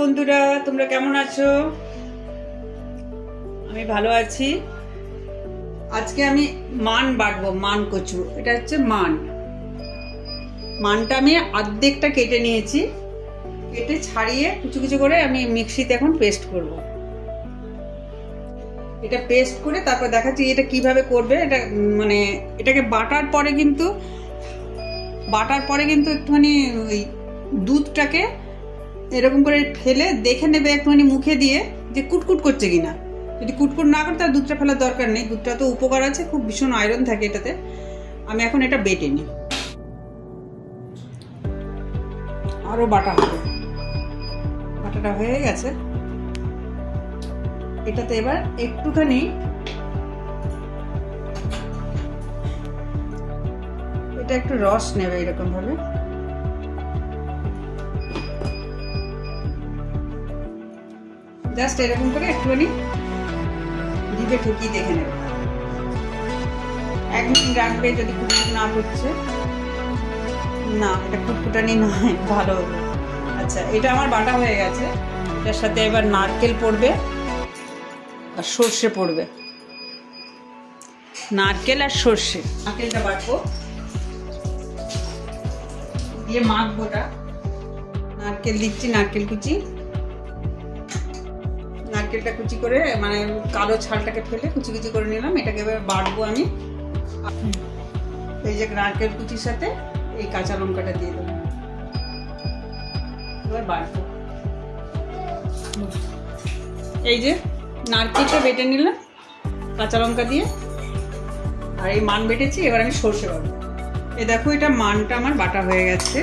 বন্ধুরা, তোমরা কেমন আছো? আমি ভালো আছি। আজকে আমি মান বাটবো, মান কচু। এটা হচ্ছে মানটা আমি অর্ধেকটা কেটে নিয়েছি। কেটে ছাড়িয়ে কুচু কুচু করে আমি মিক্সিতে এখন পেস্ট করব। এটা পেস্ট করে তারপর দেখাচ্ছি এটা কিভাবে করবে। এটা মানে এটাকে বাটার পরে কিন্তু একটুখানি ওই দুধটাকে এরকম করে ফেলে দেখে নেবে একটুখানি মুখে দিয়ে যে কুটকুট করছে কিনা। যদি কুটকুট না করে তার দুধটা ফেলার দরকার নেই। দুধটা তো উপকার আছে, খুব ভীষণ আয়রন থাকে এটাতে। আমি এখন এটা বেটে নিই, আরো বাটা হবে। বাটাটা হয়ে গেছে। এটাতে এবার একটুখানি এটা একটু রস নেবে এরকম ভাবে। জাস্ট এরকম করে একটুখানি জিভে ঠুকিয়ে দেখে নেবে। 1 মিনিট রাখবে। যদি কুটকুট না করছে, না এটা কুটকুটানি নয়, ভালো হবে। আচ্ছা, এটা আমার বাটা হয়ে গেছে। এটার সাথে এবার নারকেল পড়বে আর সর্ষে পড়বে। নারকেল আর সর্ষে। নারকেলটা বাটবো, দিয়ে মাখবোটা। নারকেল দিচ্ছি, নারকেল কুচি। নারকেলটা কুচি করে মানে কালো ছালটাকে ফেলে কুচি কুচি করে নিলাম। এটাকে এবার বাটবো আমি। এই যে নারকেল কুচির সাথে এই কাঁচা লঙ্কাটা দিয়ে দেবো। এবার বাটবো। এই যে নারকেলটা বেটে নিলাম কাঁচা লঙ্কা দিয়ে, আর এই মান বেটেছি। এবার আমি সর্ষে বাটবো। এই দেখো, এটা মানটা আমার বাটা হয়ে গেছে,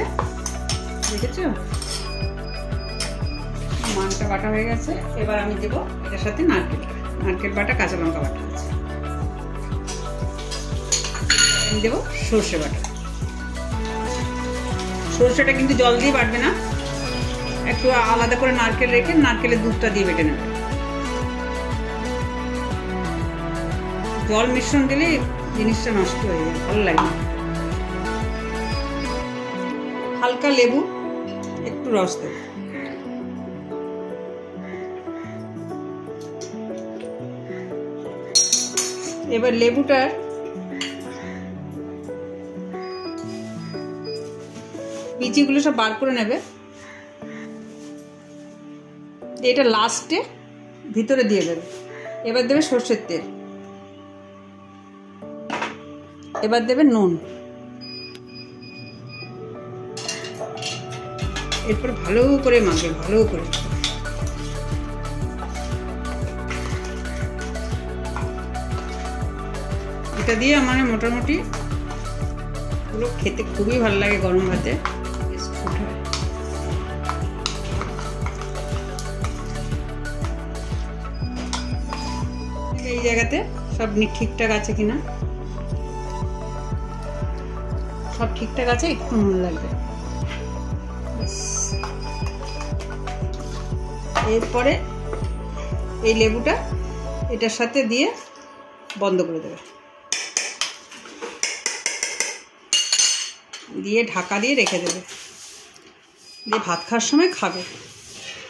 দেখেছো? মানটা বাটা হয়ে গেছে। এবার আমি দেবো এটার সাথে নারকেল বাটা, কাঁচা লঙ্কা বাটা আছে। আমি দেবো সর্ষে বাটা। সর্ষেটা কিন্তু জল দিয়ে বাটবে না, একটু আলাদা করে নারকেল রেখে নারকেলের দুধটা দিয়ে বেটে নেবে। জল মিশ্রণ দিলে জিনিসটা নষ্ট হয়ে যায়, ভালো লাগে না। হালকা লেবু, একটু রস দেবো। এবার লেবুটার বিচিগুলো সব বার করে নেবে। এটা লাস্টে ভিতরে দিয়ে দেবে। এবার দেবে সর্ষের তেল, এবার দেবে নুন। এরপর ভালো করে মাখবে, ভালো করে। এটা দিয়ে আমার মোটামুটি পুরো খেতে খুবই ভালো লাগে গরম ভাতে। এই জায়গাতে সব ঠিকঠাক আছে কিনা, সব ঠিকঠাক আছে, একটু নুন লাগবে। এরপরে এই লেবুটা এটার সাথে দিয়ে বন্ধ করে দেবে, দিয়ে ঢাকা দিয়ে রেখে দেবে। দিয়ে ভাত খাওয়ার সময় খাবে,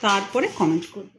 তারপরে কমেন্ট করবে।